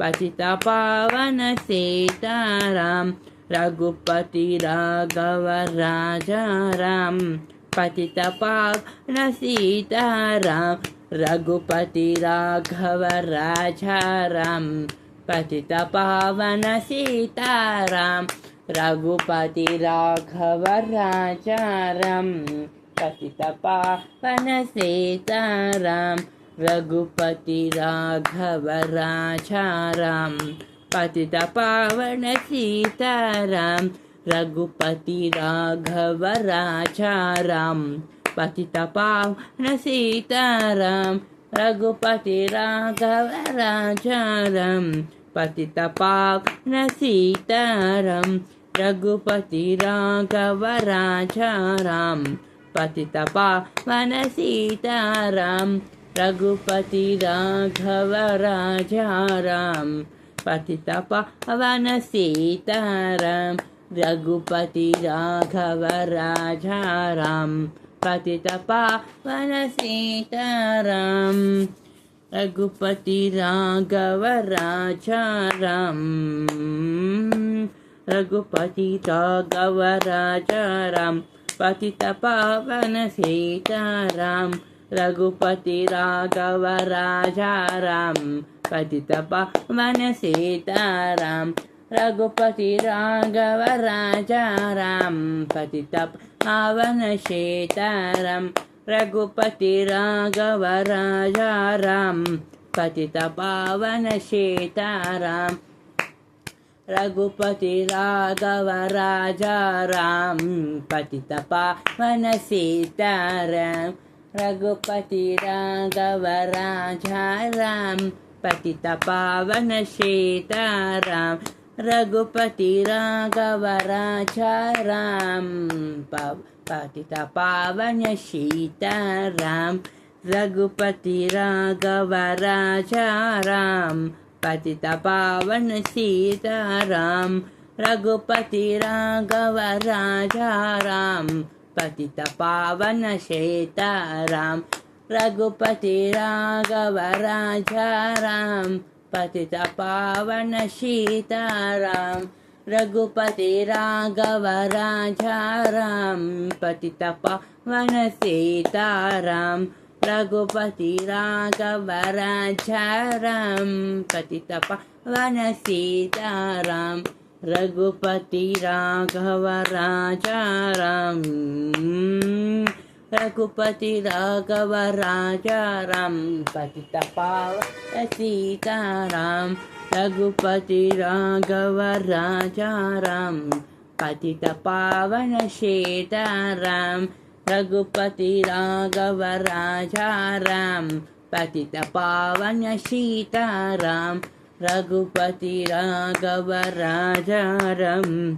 पतित पावन सीताराम रघुपति राघव राजा राम पतित पावन सीताराम रघुपति राघव राजा राम पतित पावन सीताराम रघुपति राघव राजा राम पतित पावन सीताराम रघुपति राघव राजा राम पतित पावन सीताराम रघुपति राघव राजा राम पतित पावन सीताराम रघुपति राघव राजा राम पतित पावन सीताराम रघुपति राघव राजा राम पतित पावन सीताराम रघुपति राघव राजा राम पतित पावन सीताराम रघुपति राघव राजा राम पतित पावन सीताराम रघुपति राघव राजा राम रघुपति राघव राजा राम पतित पावन सीताराम रघुपति राघव राजा राम पतित पावन सीताराम रघुपति राघव राजा राम पतित पावन सीताराम रघुपति राघव राजा राम पतित पावन सीताराम रघुपति राघव राजा राम पतित पावन सीताराम रघुपति राघव राजा राम पतित पावन सीताराम रघुपति राघव राजा राम पतित पावन सीताराम रघुपति राघव राजा राम पतित पावन सीताराम रघुपति राघव राजा राम पतित पावन सीताराम रघुपति राघव राजा राम पतित पावन सीताराम रघुपति राघव राजा राम पतित पावन सीताराम रघुपति राघव राजा राम पतित पावन सीताराम रघुपति राघव राजा राम रघुपति राघव राजा राम पतित पावन सीताराम रघुपति राघव राजा राम पतित पावन सीताराम रघुपति राघव राजा राम पतित पावन सीताराम रघुपति राघव राजा राम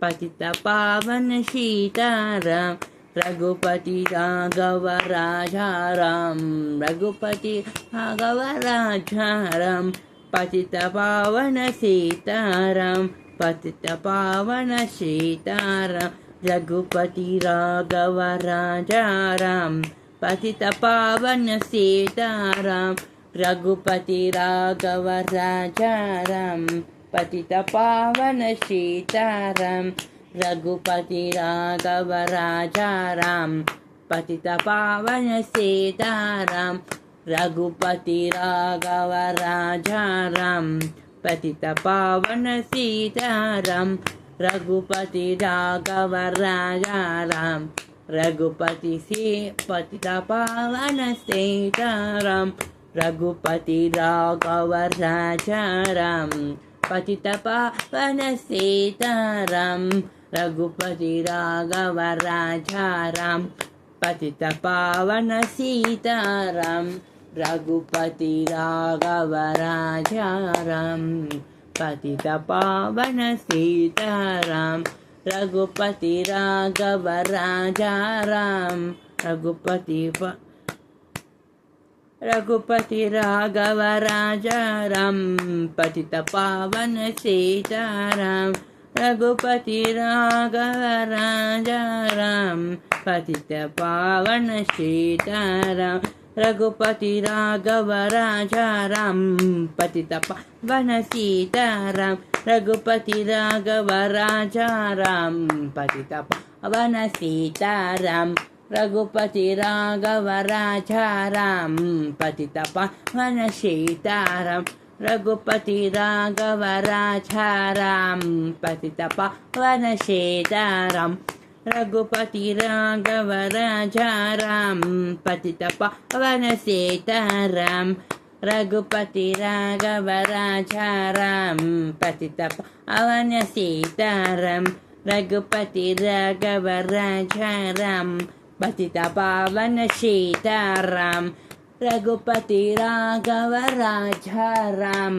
पतित पावन सीताराम रघुपति राघव राजा राम रघुपति राघव राजा राम पतित पावन सीताराम पतित पावन सीताराम रघुपति राघव राजा राम पतित पावन सीताराम रघुपति राघव राजा राम पतित पावन सीताराम रघुपति राघव राजा राम पतित पावन सीताराम रघुपति राघव राजा राम पतित पावन सीताराम रघुपति राघव राजा राम रघुपति से पतित पावन सीताराम रघुपति राघव राजा राम पतित पावन सीताराम रघुपति राघव राजा राम पतित पावन सीताराम रघुपति राघव राजा राम पतित पावन सीताराम रघुपति राघव राजा राम रघुपति राघव राजा राम पतित पावन सीताराम रघुपति राघव राजा राम पतित पावन सीताराम रघुपति राघव राजा राम पतित पावन सीताराम रघुपति राघव राजा राम पतित पावन सीताराम रघुपति राघव राजा राम पतित पावन सीताराम रघुपति राघव राजा राम पतित पावन सीताराम रघुपति राघव राजा राम पतित पावन सीताराम रघुपति राघव राजा राम पतित पावन सीताराम रघुपति राघव राजा राम पतित पावन सीताराम रघुपति राघव राजा राम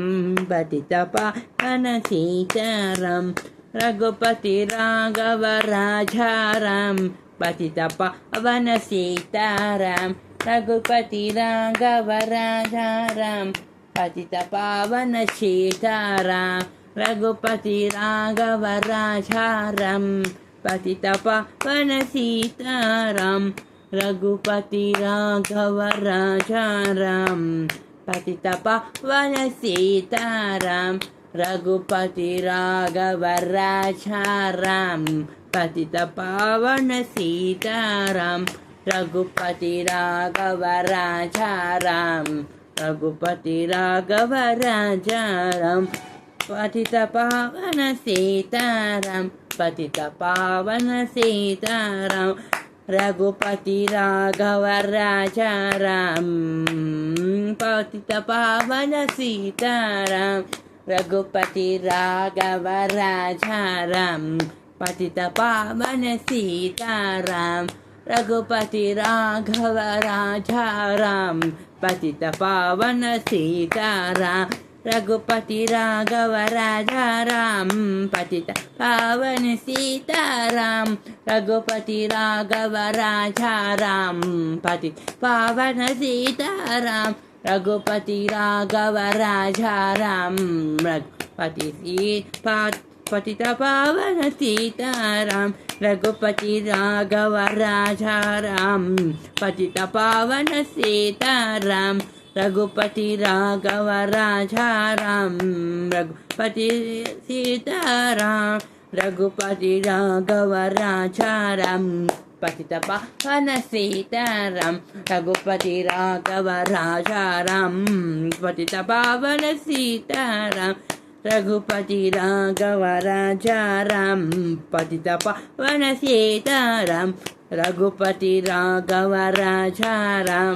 पतित पावन सीताराम रघुपति राघव राजा राम पतित पावन सीताराम रघुपति राघव राजा राम पतित पावन सीताराम रघुपति राघव राजा राम पतित पावन सीताराम रघुपति राघव राजा राम पतित पावन सीताराम रघुपति राघव राजा राम पतित पावन सीताराम रघुपति राघव राजा राम रघुपति राघव राजा राम पतित पावन सीताराम पतित पावन सीताराम रघुपति राघव राजा राम पतित पावन सीताराम रघुपति राघव राजा राम पतित पावन सीताराम रघुपति राघव राजा राम पतित पावन सीताराम रघुपति राघव राजा राम पतित पावन सीताराम रघुपति राघव राजा राम पतित पावन सीताराम रघुपति राघव राजा राम पतित पावन सीताराम रघुपति राघव राजा राम पतित पावन सीताराम रघुपति राघव राजा राम रघुपति सीताराम रघुपति राघव राजा राम पतित पावन सीताराम रघुपति राघव राजा राम पतित पावन सीताराम रघुपति राघव राजा राम पतित पावन सीताराम रघुपति राघव राजा राम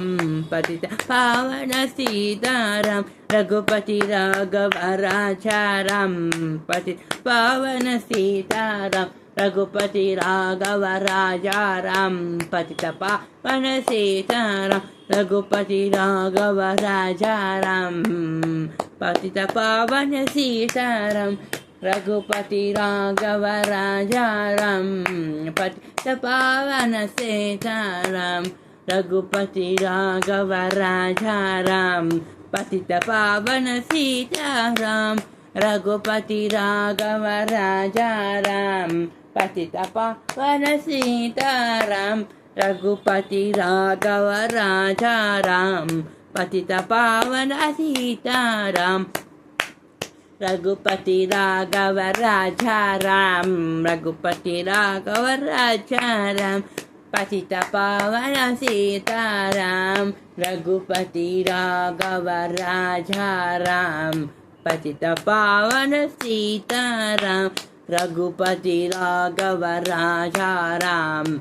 पतित पावन सीताराम रघुपति राघव राजा राम पतित पावन सीताराम रघुपति राघव राजा राम पतित पावन सीताराम रघुपति राघव राजा राम पतित पावन सीताराम रघुपति राघव राजा राम पतित पावन सीताराम रघुपति राघव राजा राम पतित पावन सीताराम रघुपति राघव राजा राम पतित पावन सीताराम रघुपति राघव राजा राम पतित पावन सीताराम रघुपति राघव राजा राम रघुपति राघव राजा राम पतित पावन सीताराम रघुपति राघव राजा राम पतित पावन सीताराम रघुपति राघव राजा राम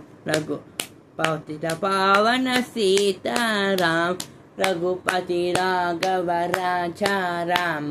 पतित पावन सीताराम रघुपति राघव राजा राम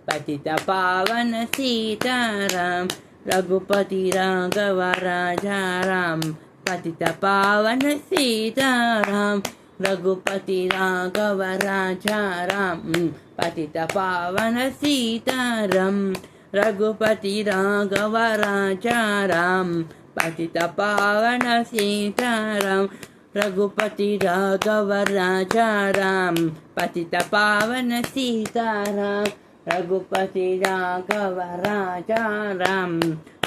पतित पावन सीताराम रघुपति राघव राजा राम पतित पावन सीताराम रघुपति राघव राजा राम पतित पावन सीताराम रघुपति राघव राजा राम पतित पावन सीताराम रघुपति राघव राजा राम पतित पावन सीताराम रघुपति राघव राजा राम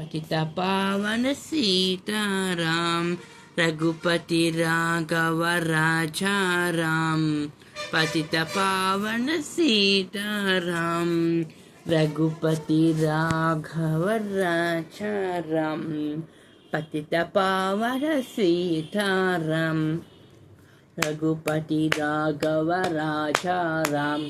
पतित पावन सीताराम रघुपति राघव राजा राम पतित पावन सीताराम रघुपति राघव राजा राम पतित पावन सीताराम रघुपति राघव राजा राम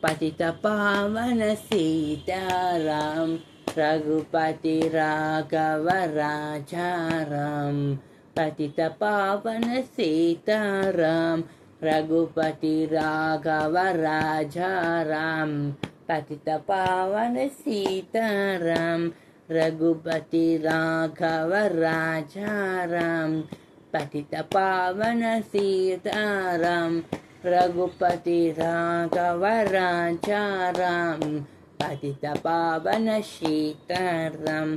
पतित पावन सीताराम रघुपति राघव राजा राम पतित पावन सीताराम रघुपति राघव राजा राम पतित पावन सीताराम रघुपति राघव राजा राम पतित पावन सीताराम रघुपति राघव राजा राम पतित पावन सीताराम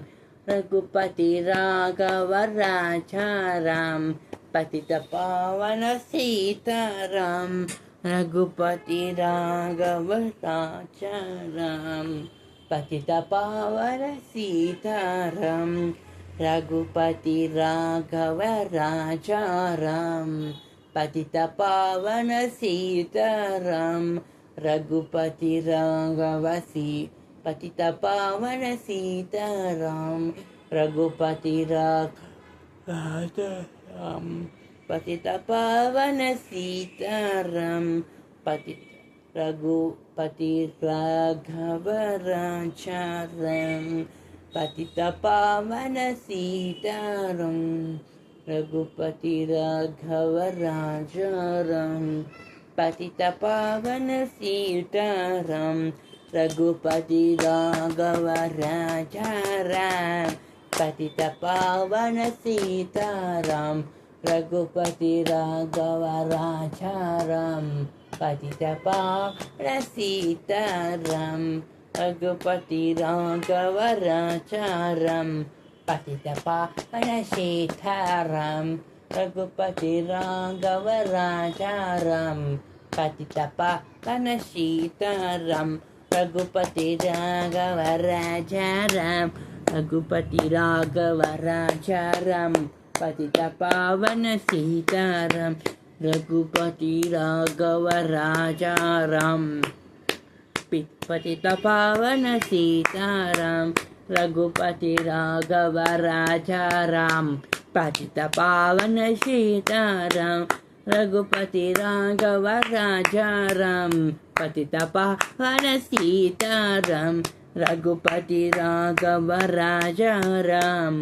रघुपति राघव राजा राम पतित पावन सीताराम रघुपति राघव राजा राम पतित पावन सीताराम रघुपति राघव राजा राम पतित पावन सीताराम रघुपति राघव पतित पावन सीताराम रघुपति राघव राम पतित पावन सीताराम रघुपति राघव राजा राम पतित पावन सीताराम रघुपति राघव राजा राम पतित पावन सीताराम रघुपति राघव राजा राम पतित पावन सीताराम रघुपति राघव राजा राम पतित पावन सीताराम रघुपति राघव राजा राम पतित पावन सीताराम रघुपति राघव राजा राम पतित पावन सीताराम रघुपति राघव राजा राम रघुपति राघव राजा राम पतित पावन सीताराम रघुपति राघव राजा राम पतित पावन सीताराम रघुपति राघव राजा राम पतित पावन सीताराम रघुपति राघव राजा राम पतित पावन सीताराम रघुपति राघव राजा राम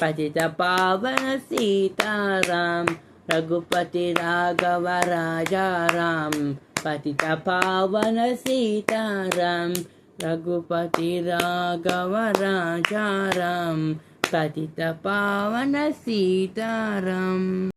पतित पावन सीताराम रघुपति राघव राजा राम पतित पावन सीताराम रघुपति राघव राजा राम पतित पावन सीताराम।